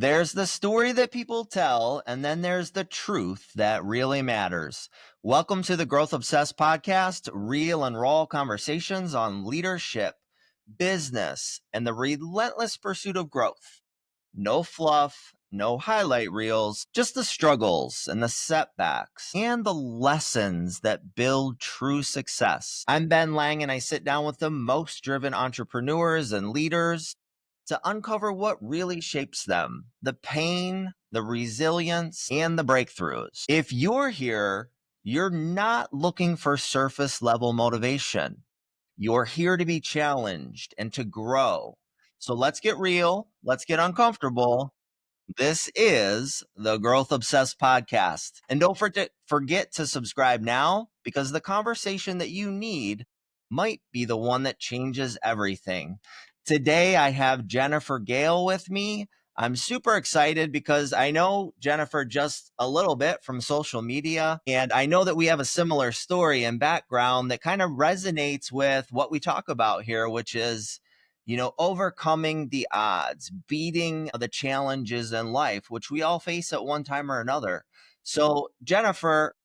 There's the story that people tell, and then there's the truth that really matters. Welcome to the Growth Obsessed podcast, real and raw conversations on leadership, business, and the relentless pursuit of growth. No fluff, no highlight reels, just the struggles and the setbacks and the lessons that build true success. I'm Ben Lang, and I sit down with the most driven entrepreneurs and leaders to uncover what really shapes them, the pain, the resilience, and the breakthroughs. If you're here, you're not looking for surface level motivation. You're here to be challenged and to grow. So let's get real, let's get uncomfortable. This is the Growth Obsessed podcast. And don't forget to subscribe now, because the conversation that you need might be the one that changes everything. Today, I have Jennifer Gale with me. I'm super excited because I know Jennifer just a little bit from social media, and I know that we have a similar story and background that kind of resonates with what we talk about here, which is overcoming the odds, beating the challenges in life, which we all face at one time or another. So, Jennifer,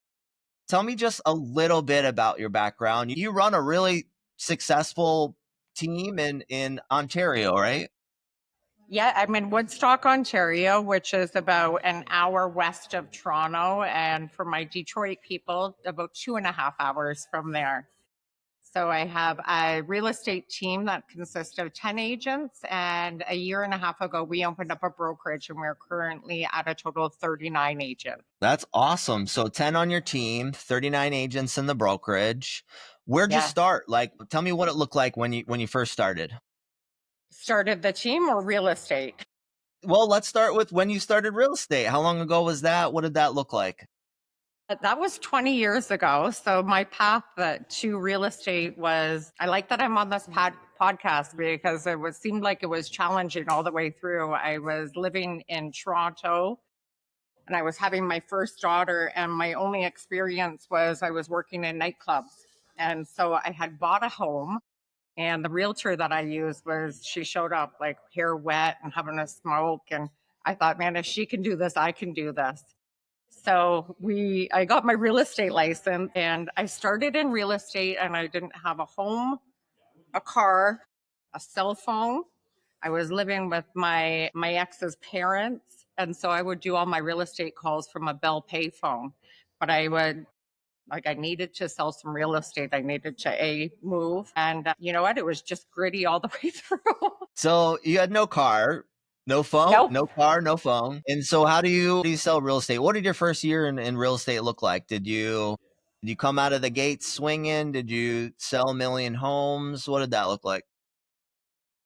tell me just a little bit about your background. You run a really successful team in Ontario, right? Yeah, I'm in Woodstock, Ontario, which is about an hour west of Toronto. And for my Detroit people, about 2.5 hours from there. So I have a real estate team that consists of 10 agents. And a year and a half ago, we opened up a brokerage, and we're currently at a total of 39 agents. That's awesome. So 10 on your team, 39 agents in the brokerage. Where'd you Yeah. start? Like, tell me what it looked like when you first started. Started the team or real estate? Well, let's start with when you started real estate. How long ago was that? What did that look like? That was 20 years ago. So my path to real estate was, I like that I'm on this podcast because seemed like it was challenging all the way through. I was living in Toronto and I was having my first daughter, and my only experience was I was working in nightclubs. And so I had bought a home, and the realtor that I used she showed up like hair wet and having a smoke. And I thought, man, if she can do this, I can do this. So I got my real estate license, and I started in real estate, and I didn't have a home, a car, a cell phone. I was living with my ex's parents, and so I would do all my real estate calls from a Bell payphone. But I needed to sell some real estate. I needed to move, and you know what? It was just gritty all the way through. So you had no car, no phone, Nope. no car, no phone. And so how do you sell real estate? What did your first year in real estate look like? Did you come out of the gate swinging? Did you sell a million homes? What did that look like?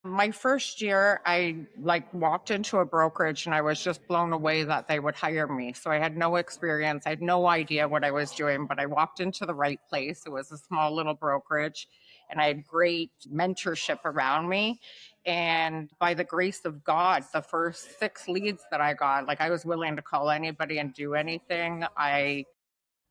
My first year, I walked into a brokerage, and I was just blown away that they would hire me. So I had no experience. I had no idea what I was doing, but I walked into the right place. It was a small little brokerage, and I had great mentorship around me. And by the grace of God, the first 6 leads that I got, I was willing to call anybody and do anything.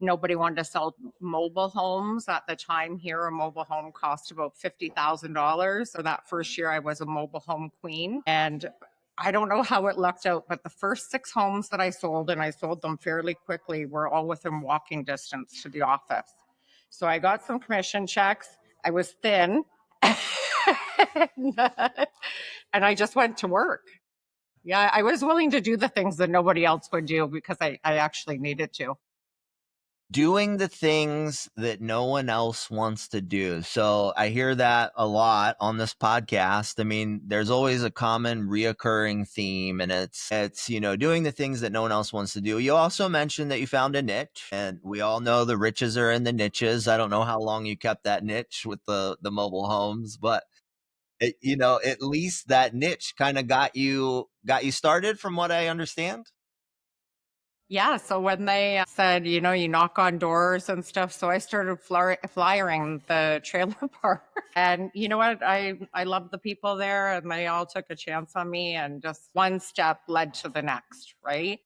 Nobody wanted to sell mobile homes at the time. Here, a mobile home cost about $50,000. So that first year, I was a mobile home queen. And I don't know how it lucked out, but the first 6 homes that I sold, and I sold them fairly quickly, were all within walking distance to the office. So I got some commission checks. I was thin. And I just went to work. Yeah, I was willing to do the things that nobody else would do because I actually needed to. Doing the things that no one else wants to do. So I hear that a lot on this podcast. I mean, there's always a common reoccurring theme, and it's doing the things that no one else wants to do. You also mentioned that you found a niche, and we all know the riches are in the niches. I don't know how long you kept that niche with the mobile homes, but at least that niche kind of got you started, from what I understand. Yeah, so when they said, you knock on doors and stuff, so I started flyering the trailer park. And you know what? I love the people there, and they all took a chance on me, and just one step led to the next, right?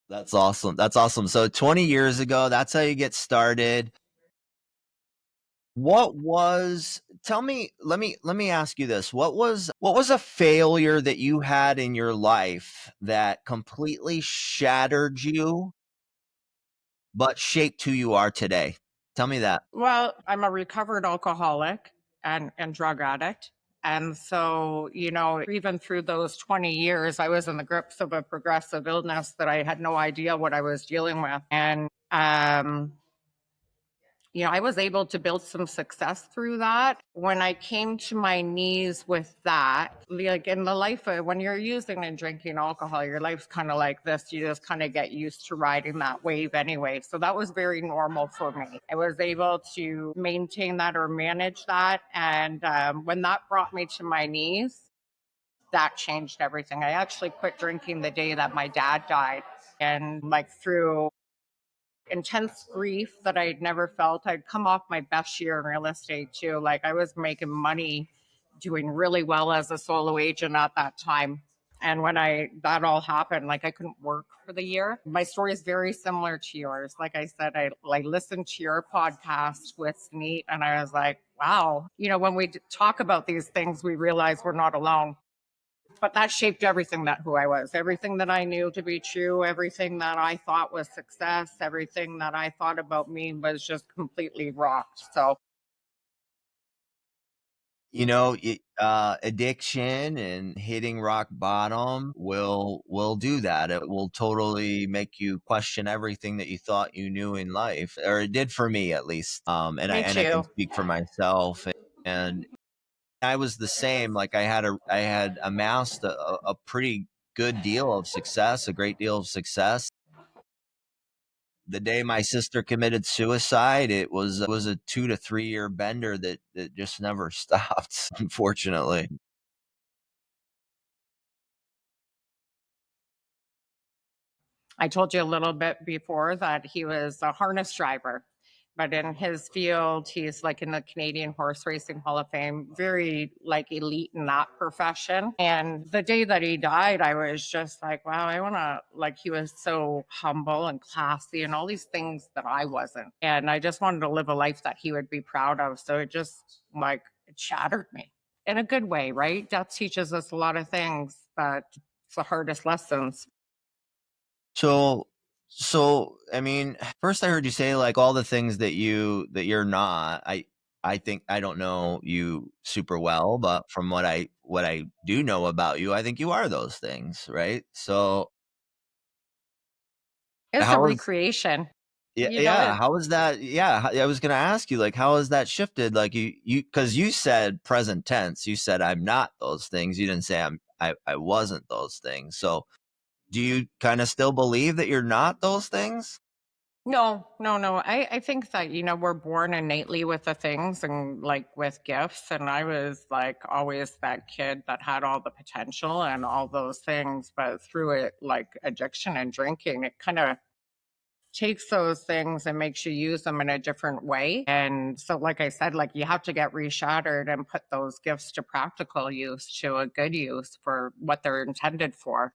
That's awesome. That's awesome. So 20 years ago, that's how you get started. Let me ask you this. What was a failure that you had in your life that completely shattered you but shaped who you are today? Tell me that. Well, I'm a recovered alcoholic and drug addict. And so, even through those 20 years, I was in the grips of a progressive illness that I had no idea what I was dealing with. And I was able to build some success through that. When I came to my knees with that, like in the life of when you're using and drinking alcohol, your life's kind of like this. You just kind of get used to riding that wave anyway. So that was very normal for me. I was able to maintain that or manage that. And when that brought me to my knees, that changed everything. I actually quit drinking the day that my dad died. And like through intense grief that I'd never felt. I'd come off my best year in real estate too. Like I was making money, doing really well as a solo agent at that time. And when that all happened, like I couldn't work for the year. My story is very similar to yours. Like I said, I like listened to your podcast with Sneet, and I was like, wow. When we talk about these things, we realize we're not alone. But that shaped everything that who I was, everything that I knew to be true, everything that I thought was success, everything that I thought about me was just completely rocked. So Addiction and hitting rock bottom will do that. It will totally make you question everything that you thought you knew in life, or it did for me at least. me And I can too. speak for myself. And I was the same. Like I had amassed a pretty good deal of success, a great deal of success. The day my sister committed suicide, it was a 2 to 3 year bender that just never stopped, unfortunately. I told you a little bit before that he was a harness driver, but in his field, he's like in the Canadian Horse Racing Hall of Fame, very like elite in that profession. And the day that he died, I was just like, wow, I want to, like, he was so humble and classy and all these things that I wasn't. And I just wanted to live a life that he would be proud of. So it just like, it shattered me in a good way, right? Death teaches us a lot of things, but it's the hardest lessons. So so I mean, first I heard you say like all the things that you're not. I think I don't know you super well, but from what I do know about you, I think you are those things, right? So It's a how is recreation. yeah, You know, yeah, it, how is that? Yeah, I was gonna ask you like how has that shifted? Like because you said present tense, you said I'm not those things. You didn't say I wasn't those things. So do you kind of still believe that you're not those things? no, no, no. I think that, we're born innately with the things and like with gifts. And I was like always that kid that had all the potential and all those things. But through it, like addiction and drinking, it kind of takes those things and makes you use them in a different way. And so, like I said, like you have to get reshattered and put those gifts to practical use, to a good use for what they're intended for.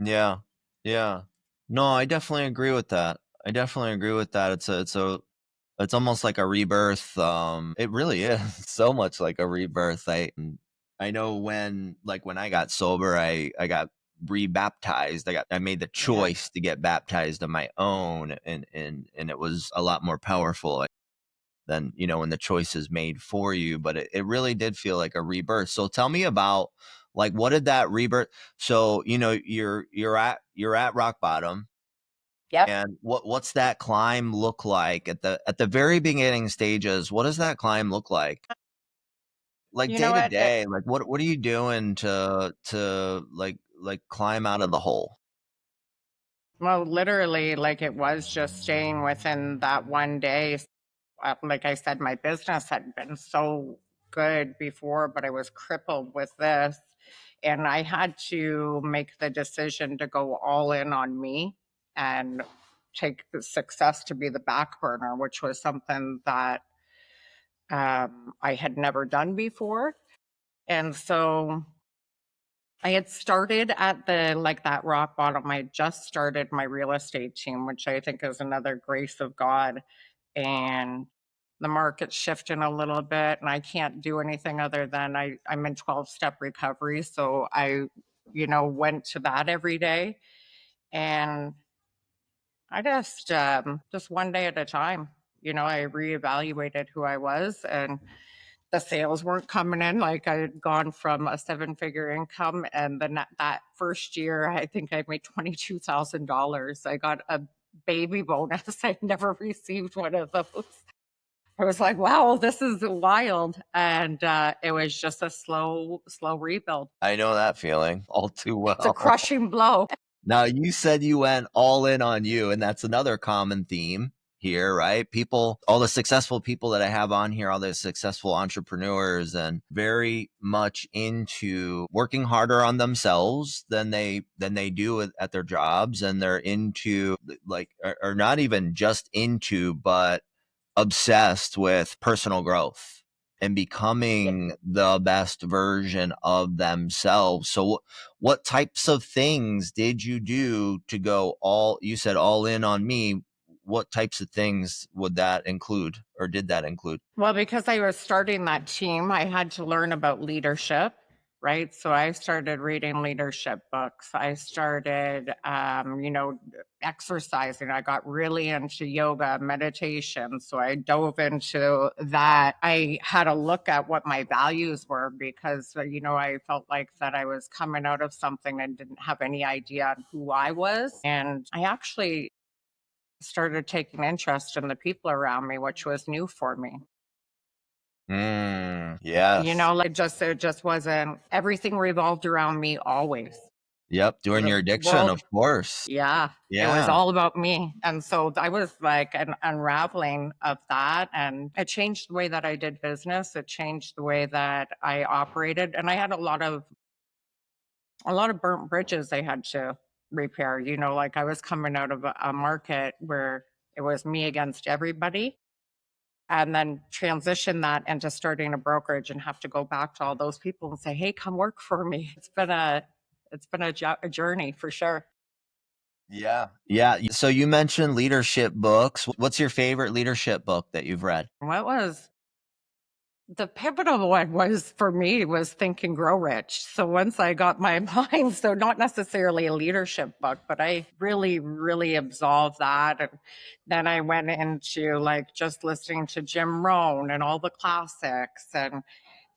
Yeah. Yeah. No, I definitely agree with that. I definitely agree with that. It's almost like a rebirth. It really is so much like a rebirth. I know when I got sober, I got rebaptized. I made the Yeah. choice to get baptized on my own, and it was a lot more powerful than when the choice is made for you. But it really did feel like a rebirth. So tell me about like what did that rebirth? So you're at rock bottom, Yep. and what's that climb look like at the very beginning stages? What does that climb look like You know day to what? day? Like what are you doing to like climb out of the hole? Well, literally, like it was just staying within that one day. Like I said, my business had been so good before, but I was crippled with this. And I had to make the decision to go all in on me and take the success to be the back burner, which was something that I had never done before. And so I had started at the like that rock bottom. I had just started my real estate team, which I think is another grace of God. And the market's shifting a little bit and I can't do anything other than I'm in 12-step recovery. So went to that every day. And I just one day at a time, I reevaluated who I was, and the sales weren't coming in. Like, I had gone from a seven-figure income, and then that first year, I think I made $22,000. I got a baby bonus. I never received one of those. I was like, wow, this is wild. And it was just a slow rebuild. I know that feeling all too It's a well. crushing blow. Now, you said you went all in on you, and that's another common theme here, right? People, all the successful people that I have on here, all the successful entrepreneurs, and very much into working harder on themselves than they do at their jobs, and they're into, like, or not even just into, but obsessed with personal growth and Yeah. becoming the best version of themselves. So what types of things did you do to go you said all in on me? What types of things would that include, or did that include? Well, because I was starting that team, I had to learn about leadership, right? So I started reading leadership books. I started, exercising. I got really into yoga, meditation. So I dove into that. I had a look at what my values were because, I felt like that I was coming out of something and didn't have any idea on who I was. And I actually started taking interest in the people around me, which was new for me. Yes. Like, it just wasn't everything revolved around me always. Yep. During The your addiction, world of course. Yeah, it was Yeah. all about me, and so I was like an unraveling of that, and it changed the way that I did business, it changed the way that I operated, and I had a lot of burnt bridges I had to repair. Like, I was coming out of a market where it was me against everybody, and then transition that into starting a brokerage and have to go back to all those people and say, "Hey, come work for me." It's been a journey for sure. Yeah. Yeah. So you mentioned leadership books. What's your favorite leadership book that you've read? What was the pivotal one was for me was Think and Grow Rich. So once I got my mind, so not necessarily a leadership book, but I really, really absolved that. And then I went into like just listening to Jim Rohn and all the classics and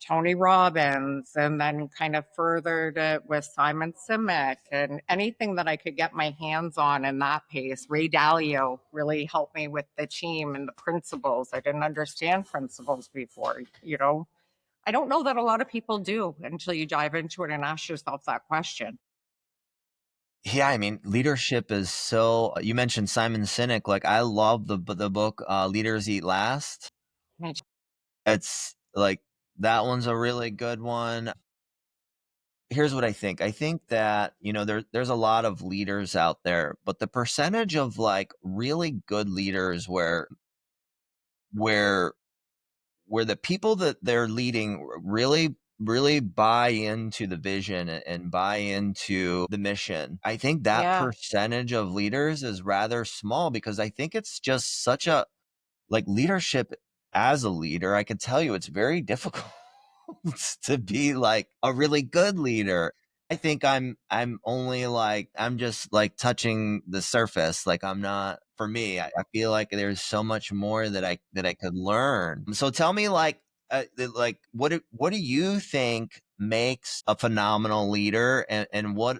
Tony Robbins, and then kind of furthered it with Simon Sinek and anything that I could get my hands on in that pace. Ray Dalio really helped me with the team and the principles. I didn't understand principles before. I don't know that a lot of people do until you dive into it and ask yourself that question. Yeah, I mean, leadership is so. You mentioned Simon Sinek. Like, I love the book "Leaders Eat Last." It's like that one's a really good one. Here's what I think. I think that there's a lot of leaders out there, but the percentage of like really good leaders where where the people that they're leading really buy into the vision and buy into the mission. I think that Yeah. percentage of leaders is rather small, because I think it's just such a, like, leadership as a leader, I can tell you it's very difficult to be like a really good leader. I think I'm only like, I'm just like touching the surface. Like, I'm not, for me, I feel like there's so much more that I could learn. So tell me, like, like, what do you think makes a phenomenal leader, and what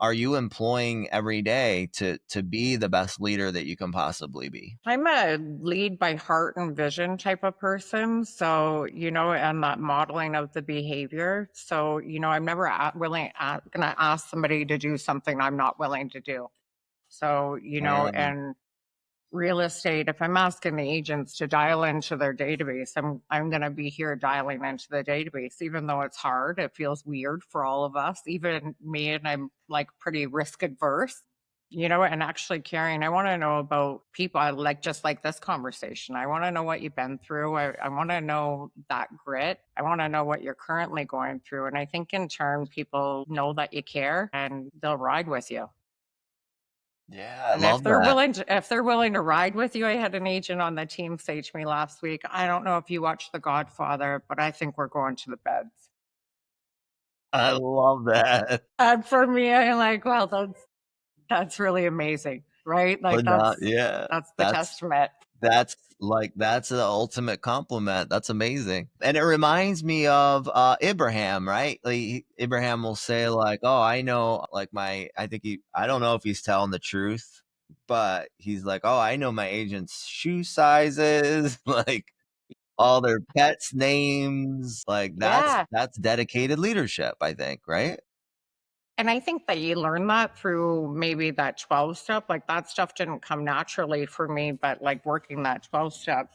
are you employing every day to be the best leader that you can possibly be? I'm a lead by heart and vision type of person. So, and that modeling of the behavior. So, I'm never going to ask somebody to do something I'm not willing to do. So, Mm. and real estate, if I'm asking the agents to dial into their database, I'm going to be here dialing into the database, even though it's hard. It feels weird for all of us, even me, and I'm like pretty risk adverse. And actually caring, I want to know about people. I like, just like this conversation. I want to know what you've been through. I want to know that grit. I want to know what you're currently going through. And I think in turn, people know that you care and they'll ride with you. Yeah, I And if love they're that. willing to ride with you, I had an agent on the team say to me last week, I don't know if you watch The Godfather, but I think we're going to the beds. I love that. And for me, I'm like, well, that's really amazing, right? Like But not, yeah, that's the that's testament. that's the ultimate compliment. That's amazing. And it reminds me of Abraham, right? Like Abraham will say like, "Oh, I know like my I don't know if he's telling the truth, but he's like, "Oh, I know my agent's shoe sizes, like all their pets' names." Like Yeah. that's dedicated leadership, I think, right? And I think that you learn that through maybe that 12 step. Like that stuff didn't come naturally for me, but like working that 12 step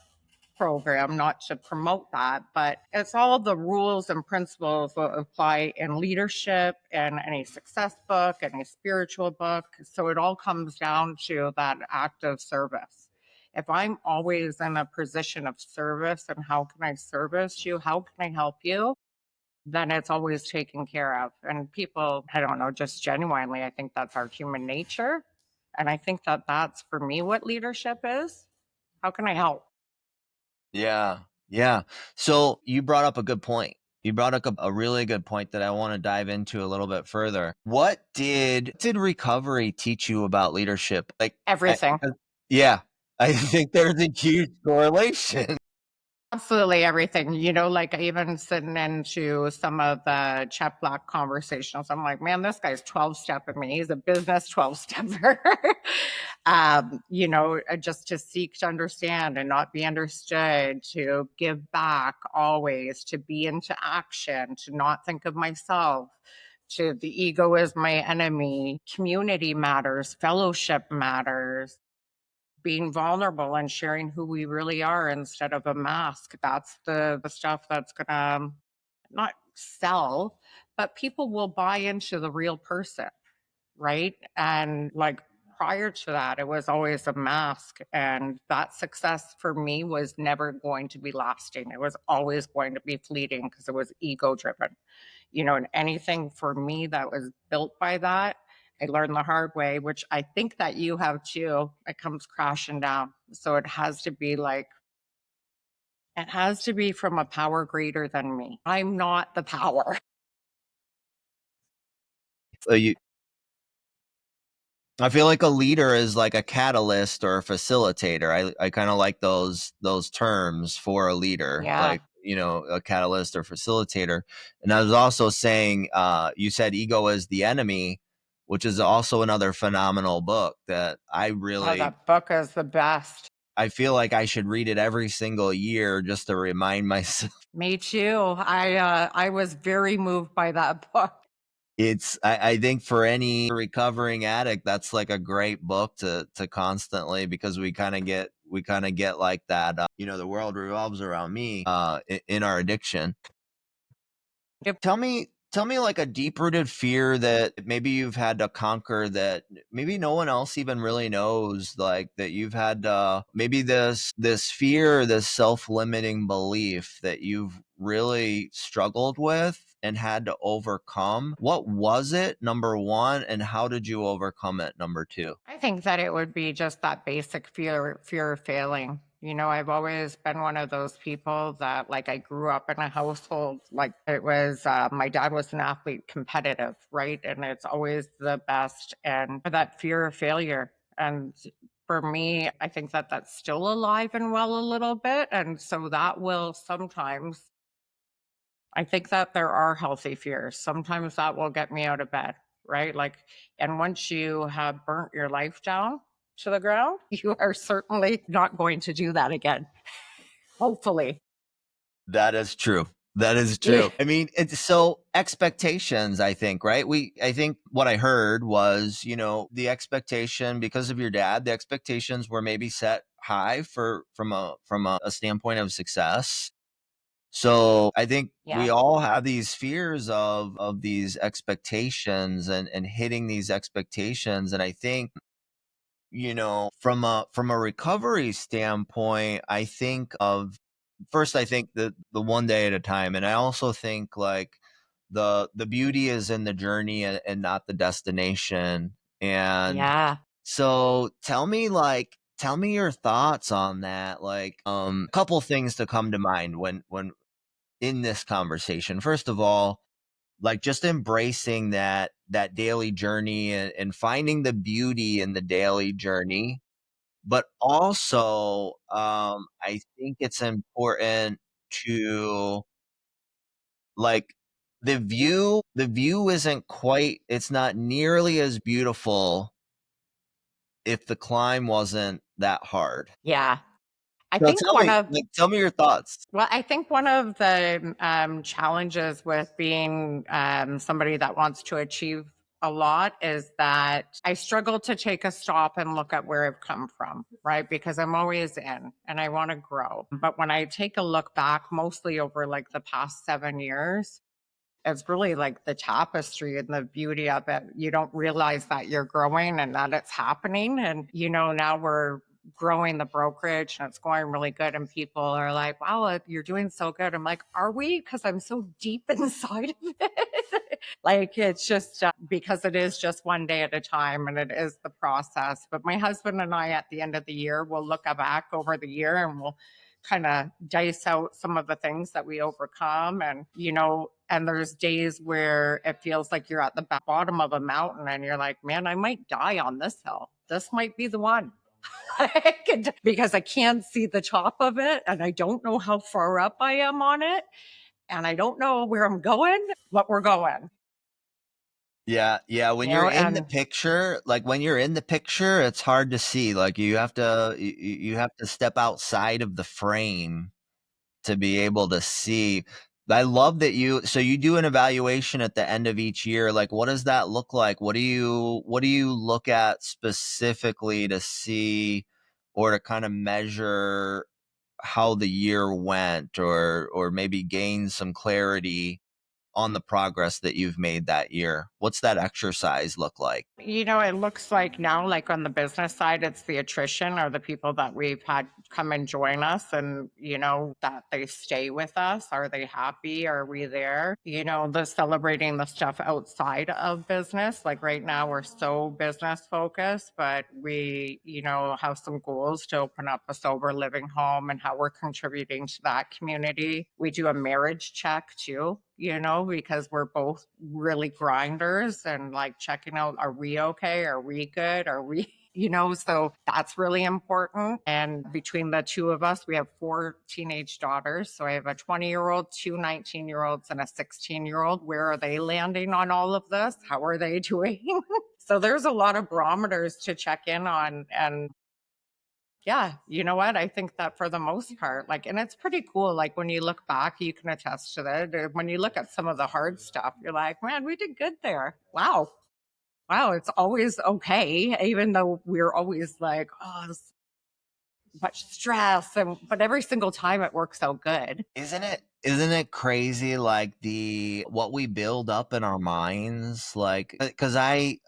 program, not to promote that, but it's all the rules and principles that apply in leadership and any success book, any spiritual book. So it all comes down to that act of service. If I'm always in a position of service and how can I service you? How can I help you? Then it's always taken care of. And people, I don't know, just genuinely, I think that's our human nature. And I think that that's for me what leadership is. How can I help? Yeah. Yeah. So you brought up a good point. You brought up a really good point that I want to dive into a little bit further. What did recovery teach you about leadership? Like, Everything. 'cause- yeah, I think there's a huge correlation. Absolutely everything. You know, like even sitting into some of the Chet Black conversations, I'm like, man, this guy's 12 stepping me. He's a business 12 stepper. Just to seek to understand and not be understood, to give back always, to be into action, to not think of myself, to the ego is my enemy. Community matters, fellowship matters, being vulnerable and sharing who we really are instead of a mask. That's the stuff that's gonna not sell, but people will buy into the real person, right? And like prior to that, it was always a mask. And that success for me was never going to be lasting. It was always going to be fleeting because it was ego driven, and anything for me that was built by that, I learned the hard way, which I think that you have too. It comes crashing down. So it has to be from a power greater than me. I'm not the power. So I feel like a leader is like a catalyst or a facilitator. I kind of like those terms for a leader, Yeah. like a catalyst or facilitator. And I was also saying, you said ego is the enemy, which is also another phenomenal book that Oh, that book is the best. I feel like I should read it every single year just to remind myself. Me too. I was very moved by that book. I think for any recovering addict, that's like a great book to constantly, because we kind of get like that. The world revolves around me. In our addiction. Yep. Tell me like a deep rooted fear that maybe you've had to conquer that maybe no one else even really knows, like that you've had maybe this fear, this self-limiting belief that you've really struggled with and had to overcome. What was it, number one, and how did you overcome it, number two? I think that it would be just that basic fear of failing. I've always been one of those people that like I grew up in a household like it was my dad was an athlete, competitive, right? And it's always the best, and that fear of failure. And for me, I think that that's still alive and well a little bit, and so that will sometimes, I think that there are healthy fears. Sometimes that will get me out of bed, right? Like, and once you have burnt your life down to the ground, you are certainly not going to do that again. Hopefully. That is true. That is Yeah. true. I mean, it's so expectations, I think, right? I think what I heard was, the expectation because of your dad, the expectations were maybe set high from a standpoint of success. So I think we Yeah. all have these fears of these expectations and hitting these expectations. And I think, from a recovery standpoint, I think of first, I think the one day at a time. And I also think like the beauty is in the journey and not the destination. And Yeah. So tell me your thoughts on that. Like, a couple things to come to mind when in this conversation. First of all, like just embracing that daily journey and finding the beauty in the daily journey. But also, I think it's important to like the view isn't quite it's not nearly as beautiful if the climb wasn't that hard. Yeah. I So think one of tell me your thoughts. Well, I think one of the challenges with being somebody that wants to achieve a lot is that I struggle to take a stop and look at where I've come from, right? Because I'm always in and I want to grow. But when I take a look back, mostly over like the past 7 years, it's really like the tapestry and the beauty of it. You don't realize that you're growing and that it's happening. And, now we're growing the brokerage and it's going really good. And people are like, wow, you're doing so good. I'm like, are we? Because I'm so deep inside of it. Like, it's just because it is just one day at a time and it is the process. But my husband and I, at the end of the year, will look back over the year and we'll kind of dice out some of the things that we overcome. And there's days where it feels like you're at the bottom of a mountain and you're like, man, I might die on this hill. This might be the one. Because I can't see the top of it and I don't know how far up I am on it and I don't know where I'm going, but we're going. Yeah, yeah, when you're in the And picture, like, when you're in the picture, it's hard to see, like, you have to step outside of the frame to be able to see. I love that you do an evaluation at the end of each year, like, what does that look like? What do you look at specifically to see or to kinda measure how the year went or maybe gain some clarity on the progress that you've made that year? What's that exercise look like? It looks like now, like on the business side, it's the attrition or the people that we've had come and join us and, that they stay with us. Are they happy? Are we there? The celebrating the stuff outside of business. Like right now, we're so business focused, but we, have some goals to open up a sober living home and how we're contributing to that community. We do a marriage check too, because we're both really grinders and like checking out, are we okay? Are we good? Are we, so that's really important. And between the two of us, we have four teenage daughters. So I have a 20-year-old, two 19-year-olds, and a 16-year-old. Where are they landing on all of this? How are they doing? So there's a lot of barometers to check in on. And yeah, you know what? I think that for the most part, like, and it's pretty cool. Like when you look back, you can attest to that. When you look at some of the hard stuff, you're like, man, we did good there. Wow. Wow. It's always okay, even though we're always like, oh, this much stress. But every single time it works out good. Isn't it crazy, like, the what we build up in our minds? Like, because I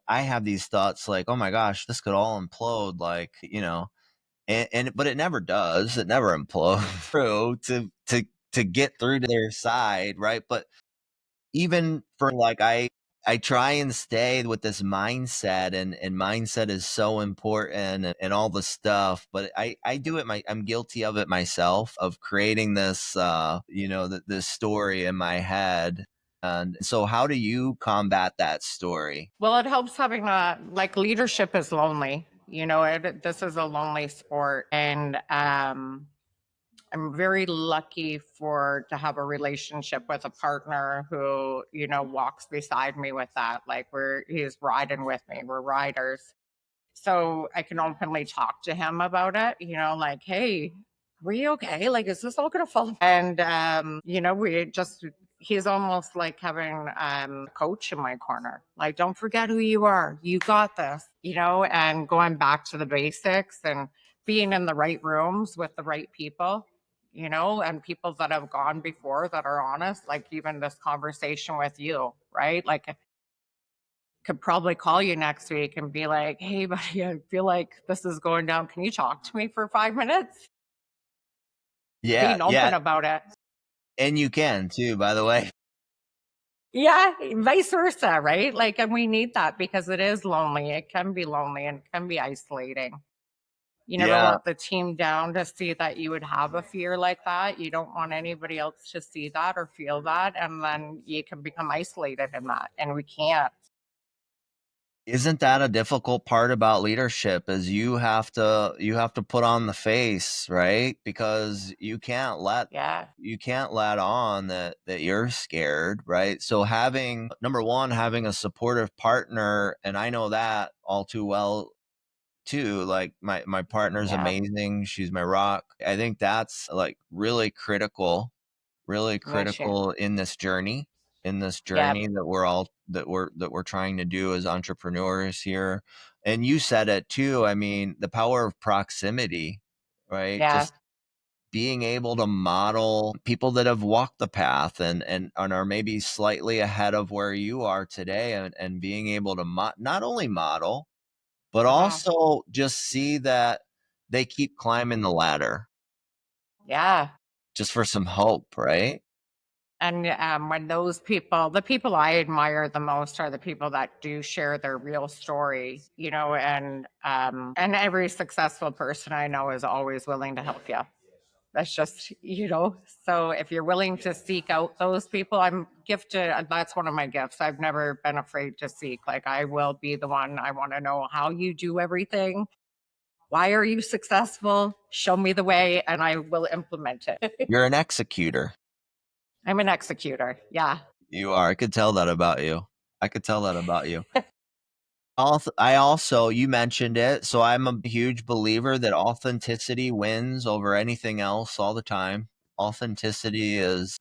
have these thoughts like, "Oh my gosh, this could all implode," like, but it never does. It never implodes through to get through to their side, right? But even for like I try and stay with this mindset and mindset is so important and all the stuff, but I do it I'm guilty of it myself of creating this this story in my head. And so how do you combat that story? Well, it helps having like leadership is lonely. This is a lonely sport. And I'm very lucky for to have a relationship with a partner who, walks beside me with that. Like he's riding with me. We're riders. So I can openly talk to him about it, like, hey, were you okay? Like, is this all gonna fall? And we just he's almost like having a coach in my corner. Like, don't forget who you are. You got this, and going back to the basics and being in the right rooms with the right people, and people that have gone before that are honest, like even this conversation with you, right? Like could probably call you next week and be like, "Hey, buddy, I feel like this is going down. Can you talk to me for 5 minutes?" Yeah, Being yeah, open about it. and you can too, by the way. Yeah, vice versa, right? Like, and we need that because it is lonely. It can be lonely and it can be isolating. You never Yeah. want the team down to see that you would have a fear like that. You don't want anybody else to see that or feel that. And then you can become isolated in that. And we can't. Isn't that a difficult part about leadership is you have to put on the face, right? Because Yeah. you can't let on that you're scared, right? So having number one, having a supportive partner, and I know that all too well too. Like my partner's Yeah. amazing. She's my rock. I think that's like really Me too. critical in this Yeah. journey that we're trying to do as entrepreneurs here. And you said it too. I mean, the power of proximity, right? Yeah. Just being able to model people that have walked the path and are maybe slightly ahead of where you are today, and being able to not only model but Hmm. also just see that they keep climbing the ladder Yeah. just for some hope, right? And when those people, the people I admire the most are the people that do share their real story, and every successful person I know is always willing to help you. That's just, so if you're willing to seek out those people, I'm gifted. That's one of my gifts. I've never been afraid to seek. Like, I will be the one. I want to know how you do everything. Why are you successful? Show me the way and I will implement it. You're an executor. I'm an executor. Yeah. You are. I could tell that about you. I could tell that about you. I also, you mentioned it, so I'm a huge believer that authenticity wins over anything else all the time. Authenticity is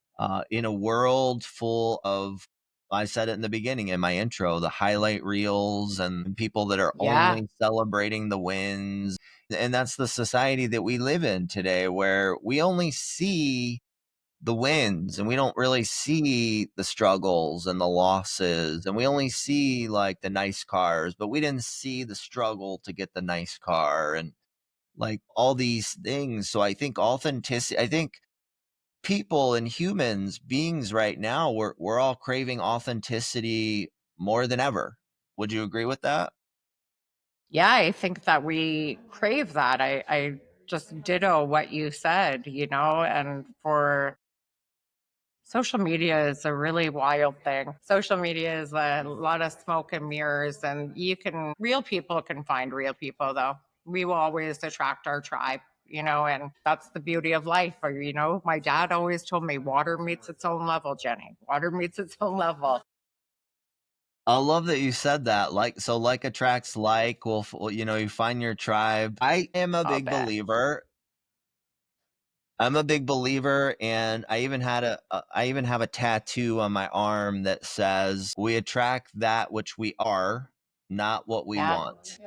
in a world full of, I said it in the beginning in my intro, the highlight reels and people that are Yeah. only celebrating the wins. And that's the society that we live in today, where we only see the wins and we don't really see the struggles and the losses, and we only see like the nice cars, but we didn't see the struggle to get the nice car and like all these things. So I think people and humans beings right now, we're all craving authenticity more than ever. Would you agree with that? Yeah. I think that we crave that. I just ditto what you said, and for social media is a really wild thing. Social media is a lot of smoke and mirrors, and real people can find real people, though. We will always attract our tribe, and that's the beauty of life. Or, my dad always told me water meets its own level, Jenny. Water meets its own level. I love that you said that. Like attracts like. Well, you find your tribe. I am a I'll big bet. believer. I'm a big believer, and I even have a tattoo on my arm that says, "We attract that which we are, not what we Yeah. want."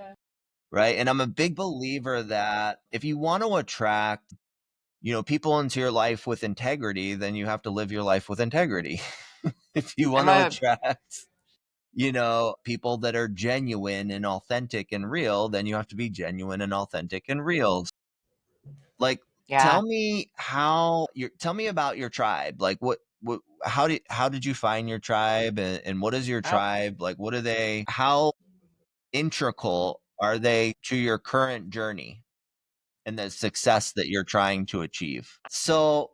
Right? And I'm a big believer that if you want to attract, people into your life with integrity, then you have to live your life with integrity. If you I'm want to a, attract, people that are genuine and authentic and real, then you have to be genuine and authentic and real. Like, yeah. tell me about your tribe. Like, how did you find your tribe, and what is your Oh, tribe? Like, how integral are they to your current journey and the success that you're trying to achieve? So,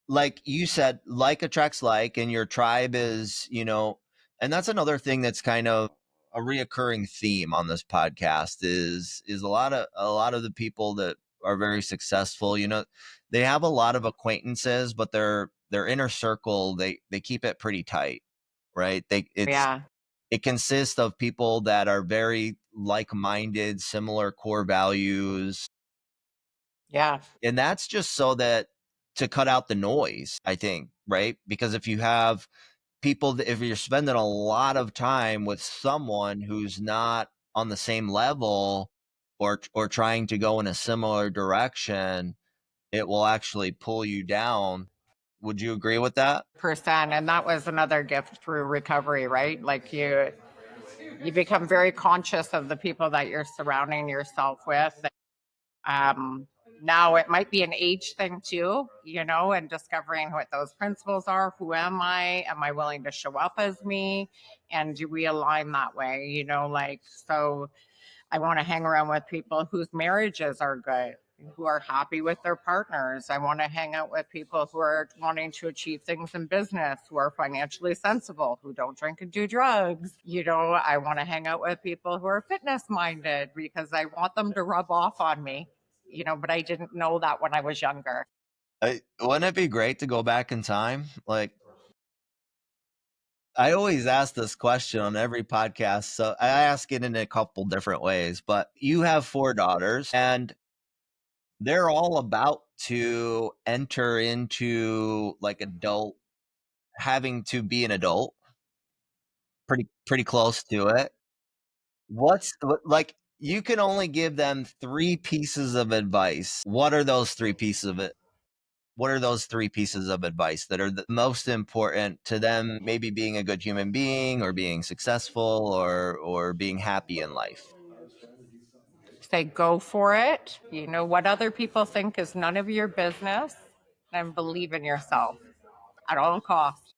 like you said, like attracts like, and your tribe is, and that's another thing that's kind of a reoccurring theme on this podcast is a lot of the people that are very successful, they have a lot of acquaintances, but their inner circle, they keep it pretty tight, right? yeah. It consists of people that are very like-minded, similar core values, Yeah. and that's just so that to cut out the noise, I think, right? Because if you're spending a lot of time with someone who's not on the same level, or trying to go in a similar direction, it will actually pull you down. Would you agree with that? Percent. And that was another gift through recovery, right? Like, you become very conscious of the people that you're surrounding yourself with. Um, Now it might be an age thing too, and discovering what those principles are. Who am I? Am I willing to show up as me? And do we align that way? So I want to hang around with people whose marriages are good, who are happy with their partners. I want to hang out with people who are wanting to achieve things in business, who are financially sensible, who don't drink and do drugs. I want to hang out with people who are fitness minded because I want them to rub off on me, but I didn't know that when I was younger. Wouldn't it be great to go back in time? Like, I always ask this question on every podcast. So I ask it in a couple different ways, but you have 4 daughters and they're all about to enter into like adult, having to be an adult, pretty close to it. Like, you can only give them 3 pieces of advice. What are those 3 pieces of it? What are those 3 pieces of advice that are the most important to them, maybe being a good human being or being successful or being happy in life? Say, go for it. What other people think is none of your business, and believe in yourself at all costs.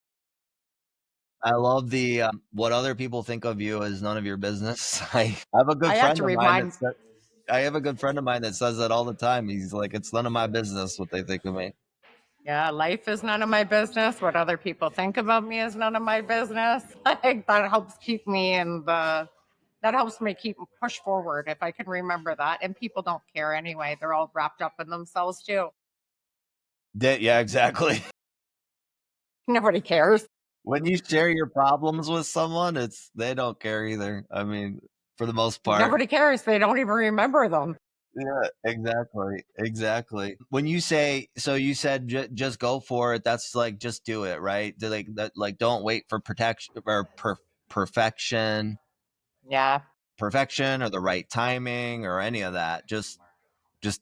I love the what other people think of you is none of your business. I have a I good have friend to of mine that remind said, I have a good friend of mine that says that all the time. He's like, it's none of my business what they think of me. Yeah, life is none of my business. What other people think about me is none of my business. Like that helps keep me that helps me keep push forward if I can remember that. And people don't care anyway. They're all wrapped up in themselves too. Yeah, exactly. Nobody cares. When you share your problems with someone, they don't care either. I mean, for the most part. Nobody cares. They don't even remember them. Yeah, exactly. When you say, so you said just go for it. That's like just do it, right? Like that, like don't wait for protection or perfection, Yeah. perfection or the right timing or any of that. Just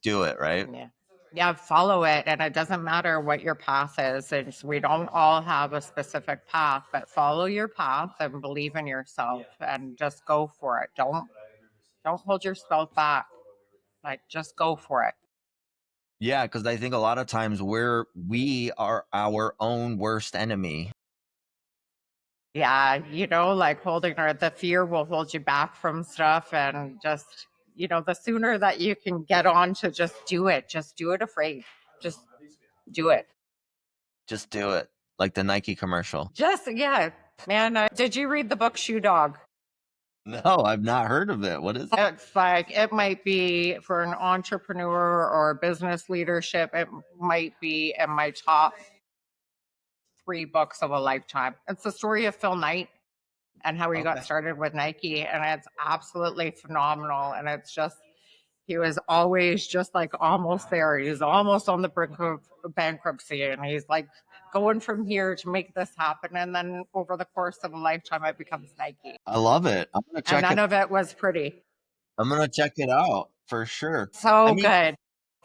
do it, right? Yeah. Yeah, follow it. And it doesn't matter what your path is. We don't all have a specific path, but follow your path and believe in yourself and just go for it. Don't hold yourself back. Like just go for it. Yeah, because I think a lot of times we are our own worst enemy. Yeah, like the fear will hold you back from stuff. And just, the sooner that you can get on to just do it afraid. Just do it. Just do it, like the Nike commercial. Just, yeah, man. Did you read the book Shoe Dog? No, I've not heard of it. What is it? It's like, it might be for an entrepreneur or business leadership. It might be in my top 3 books of a lifetime. It's the story of Phil Knight and how he got Okay. started with Nike. And it's absolutely phenomenal. And it's just, he was always just like almost there. He's almost on the brink of bankruptcy. And he's like going from here to make this happen. And then over the course of a lifetime, it becomes Nike. I love it. And none of it was pretty. I'm gonna check it out for sure. I So mean, good.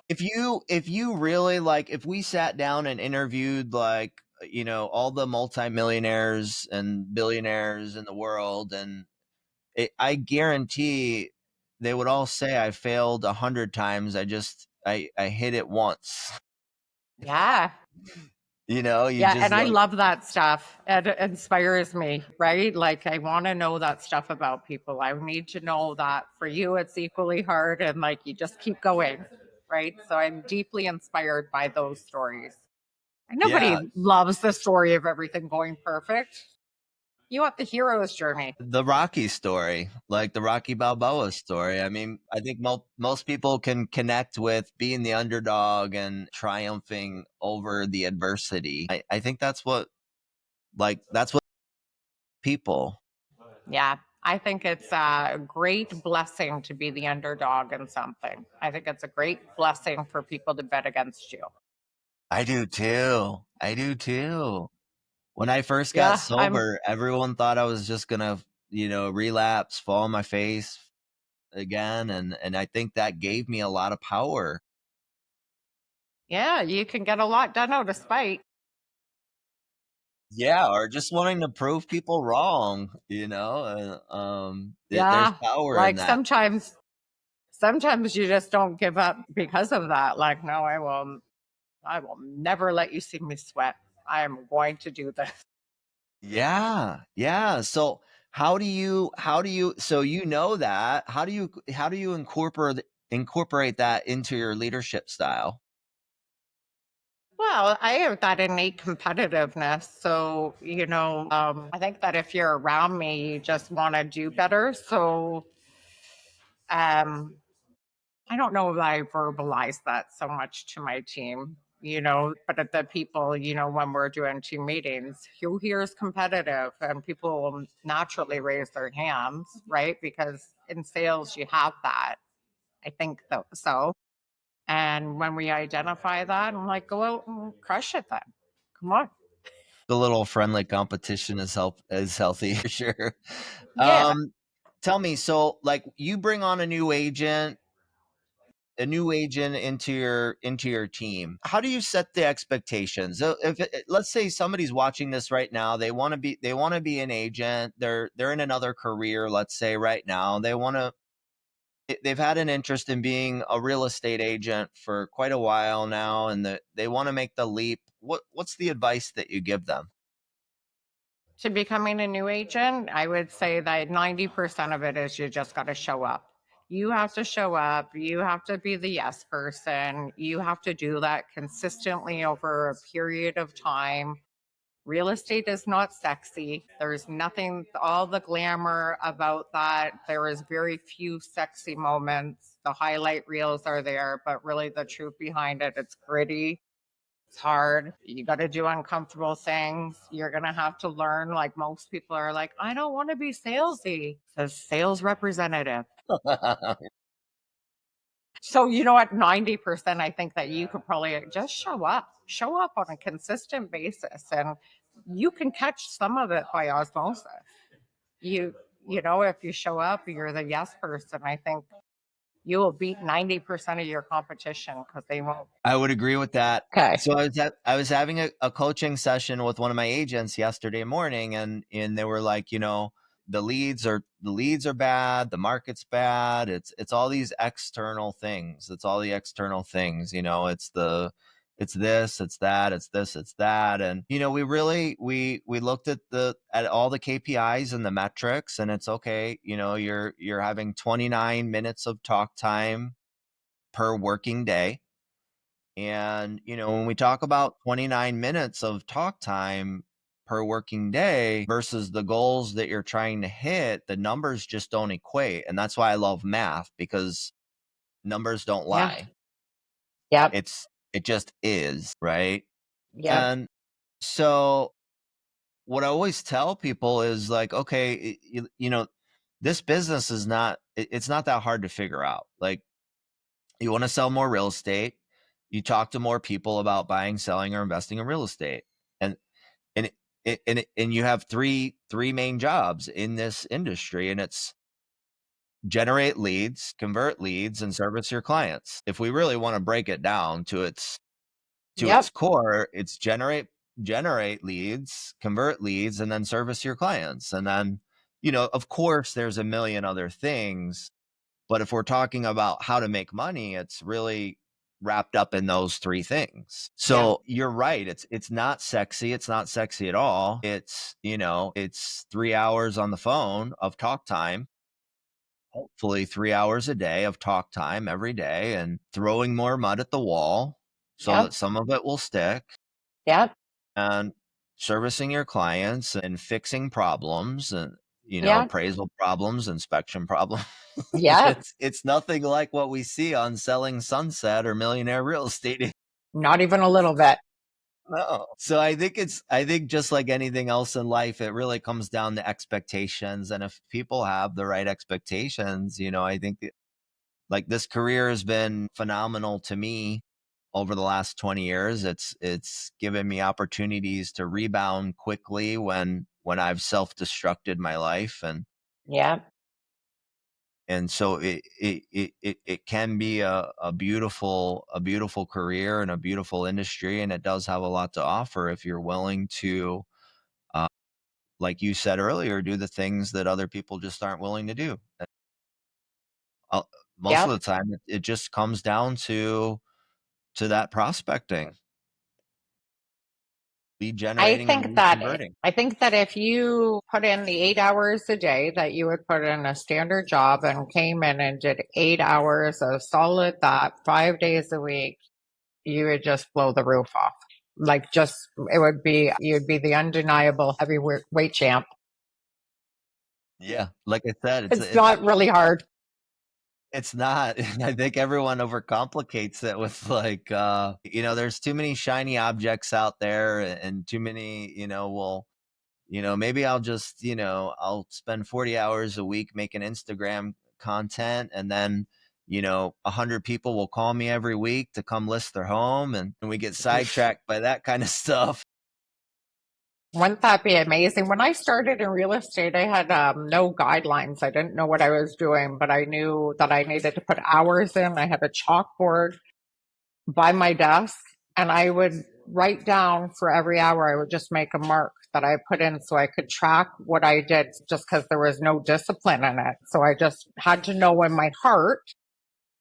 if you really like, if we sat down and interviewed like, all the multimillionaires and billionaires in the world, and I guarantee they would all say I failed 100 times. I hit it once. Yeah. You Yeah, just and I like, love that stuff. It inspires me, right? Like I want to know that stuff about people. I need to know that for you it's equally hard and like you just keep going, right? So I'm deeply inspired by those stories. And yeah, nobody loves the story of everything going perfect. You want the hero's journey. the Rocky story, like the Rocky Balboa story. I mean, I think most people can connect with being the underdog and triumphing over the adversity. I think that's what people. Yeah. I think it's a great blessing to be the underdog in something. I think it's a great blessing for people to bet against you. I do too. I do too. When I first got Yeah, I'm sober, everyone thought I was just gonna, relapse, fall on my face again, and I think that gave me a lot of power. Yeah, you can get a lot done out of spite. Yeah, or just wanting to prove people wrong, there's Yeah, power in like that. sometimes you just don't give up because of that. Like, no, I will never let you see me sweat. I am going to do this. Yeah, yeah. So how do you so you know that, how do you incorporate that into your leadership style? Well, I have that innate competitiveness. So, I think that if you're around me, you just want to do better. So, um, I don't know if I verbalize that so much to my team, but at the people, when we're doing team meetings, who here is competitive? And people will naturally raise their hands, right? Because in sales, you have that. I think so. And when we identify that, I'm like, go out and crush it then. Come on. The little friendly competition is healthy for sure. Yeah. Tell me, so like you bring on a new agent into your team. How do you set the expectations? So let's say somebody's watching this right now, they want to be an agent. They're in another career, let's say right now. They've had an interest in being a real estate agent for quite a while now, and they want to make the leap. What's the advice that you give them? To becoming a new agent, I would say that 90% of it is you just got to show up. You have to show up. You have to be the yes person. You have to do that consistently over a period of time. Real estate is not sexy. There's nothing, all the glamour about that. There is very few sexy moments. The highlight reels are there, but really the truth behind it, it's gritty. It's hard. You got to do uncomfortable things. You're going to have to learn. Like most people are like, I don't want to be salesy. Says sales representative. So, at 90%, I think that you could probably just show up on a consistent basis, and you can catch some of it by osmosis. You, if you show up, you're the yes person. I think you will beat 90% of your competition because they won't. I would agree with that. Okay. So I was having a coaching session with one of my agents yesterday morning, and they were like, the leads are bad, the market's bad. It's all these external things. It's all the external things. It's this, it's that, it's this, it's that, and we looked at all the KPIs and the metrics, and it's okay. You're having 29 minutes of talk time per working day. And, when we talk about 29 minutes of talk time per working day versus the goals that you're trying to hit, the numbers just don't equate. And that's why I love math, because numbers don't Yeah. lie. Yep. It just is, right? Yep. And so what I always tell people is like, okay, this business it's not that hard to figure out. Like, you want to sell more real estate, you talk to more people about buying, selling, or investing in real estate. And and and you have three main jobs in this industry, and it's generate leads, convert leads, and service your clients. If we really want to break it down to its Yep. core, it's generate leads, convert leads, and then service your clients. And then, of course, there's a million other things. But if we're talking about how to make money, it's really wrapped up in those three things. Yep. So you're right. It's not sexy. It's not sexy at all. It's 3 hours on the phone of talk time, hopefully 3 hours a day of talk time every day, and throwing more mud at the wall so Yep. that some of it will stick, Yep. and servicing your clients and fixing problems, and Yep. appraisal problems, inspection problems. Yep. It's nothing like what we see on Selling Sunset or Millionaire Real Estate. Not even a little bit. No. So I think just like anything else in life, it really comes down to expectations. And if people have the right expectations, I think like this career has been phenomenal to me over the last 20 years. It's given me opportunities to rebound quickly when I've self-destructed my life. Yep. And so it can be a beautiful career and a beautiful industry, and it does have a lot to offer if you're willing to, uh, like you said earlier, do the things that other people just aren't willing to do. most of Yep. the time it just comes down to that prospecting, lead generating and lead converting. I think that if you put in the 8 hours a day that you would put in a standard job and came in and did 8 hours of solid that 5 days a week, you would just blow the roof off. Like just it would be you'd be the undeniable heavyweight champ. Yeah, like I said, It's not really hard. it's not. I think everyone overcomplicates it with like, there's too many shiny objects out there and too many, well, maybe I'll just, I'll spend 40 hours a week making Instagram content and then, 100 people will call me every week to come list their home and we get sidetracked by that kind of stuff. Wouldn't that be amazing? When I started in real estate, I had no guidelines. I didn't know what I was doing, but I knew that I needed to put hours in. I had a chalkboard by my desk, and I would write down for every hour, I would just make a mark that I put in so I could track what I did just because there was no discipline in it. So I just had to know in my heart.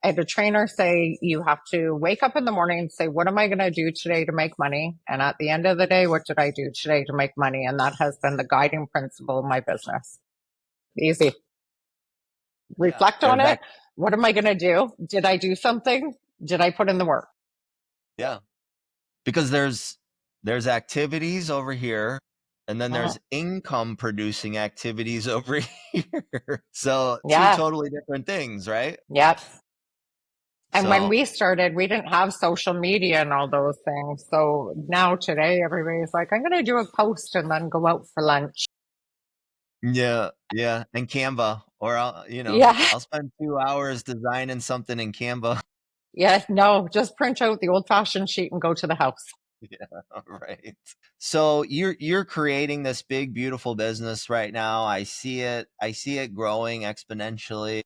I had a trainer say, you have to wake up in the morning and say, what am I going to do today to make money? And at the end of the day, what did I do today to make money? And that has been the guiding principle of my business. Easy. Yeah. Reflect on There's it. that. What am I going to do? Did I do something? Did I put in the work? Yeah. Because there's activities over here and then Mhm. there's income producing activities over here. So two Yeah. totally different things, right? Yep. And when So we started, we didn't have social media and all those things. So now today, everybody's like, I'm going to do a post and then go out for lunch. yeah, yeah. And Canva, or Yeah. I'll spend 2 hours designing something in Canva. Yeah. No, just print out the old fashioned sheet and go to the house. Yeah, right. So you're creating this big, beautiful business right now. I see it growing exponentially.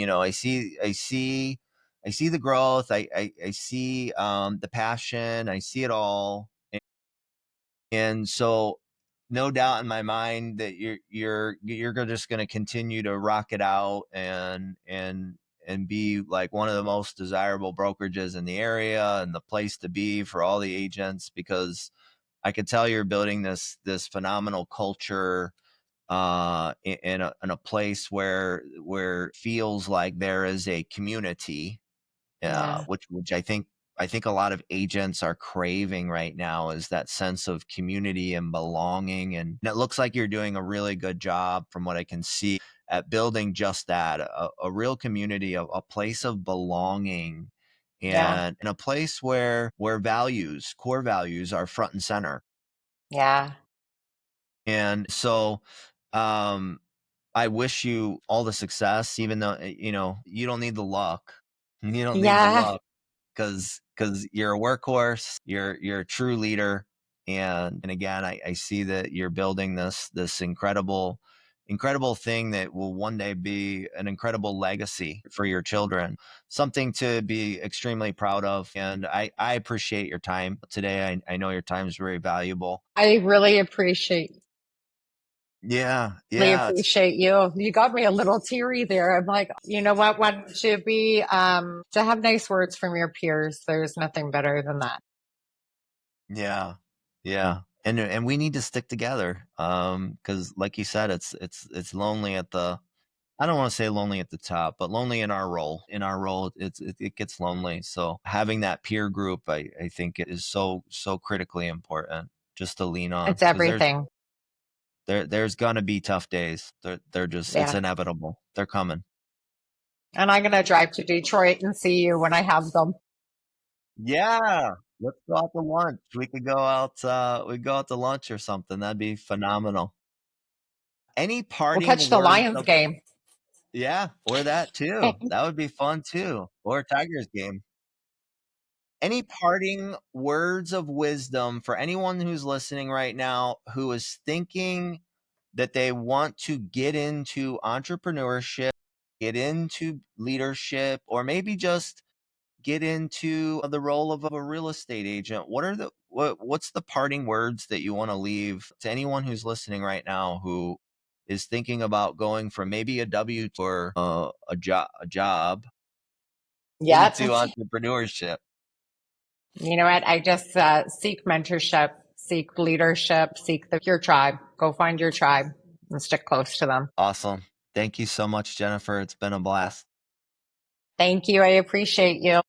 I see the growth. I see the passion. I see it all. And so no doubt in my mind that you're just going to continue to rock it out and be like one of the most desirable brokerages in the area and the place to be for all the agents, because I could tell you're building this phenomenal culture in a place where it feels like there is a community, Yeah. which I think a lot of agents are craving right now, is that sense of community and belonging. And it looks like you're doing a really good job from what I can see at building just that, a real community, a place of belonging Yeah. and in a place where core values are front and center. Yeah. And so, um, I wish you all the success, even though, you don't need the luck. You don't need the Yeah. luck because you're a workhorse, you're a true leader. And again, I see that you're building this incredible thing that will one day be an incredible legacy for your children, something to be extremely proud of. And I appreciate your time today. I know your time is very valuable. I Yeah, really yeah, it's appreciate you. You got me a little teary there. I'm like, you know what? When to be, to have nice words from your peers, there's nothing better than that. yeah, yeah. And we need to stick together. Because like you said, it's lonely at the I don't want to say lonely at the top, but lonely in our role. In our role, it gets lonely. So having that peer group, I think is so critically important just to lean on, It's because everything. there's gonna be tough days. They're just it's Yeah. inevitable. They're coming. And I'm going to drive to Detroit and see you when I have them. Yeah. Let's go out to lunch. We go out to lunch or something. That'd be phenomenal. Any We'll parting catch the words Lions of game. Yeah, or that too. That would be fun too. Or a Tigers game. Any parting words of wisdom for anyone who's listening right now who is thinking that they want to get into entrepreneurship, get into leadership, or maybe just get into the role of a real estate agent? What's the parting words that you want to leave to anyone who's listening right now who is thinking about going from maybe a W or a job Yep. into entrepreneurship? You know what? I just seek mentorship, seek leadership, seek your tribe. Go find your tribe and stick close to them. Awesome. Thank you so much, Jennifer. It's been a blast. Thank you. I appreciate you.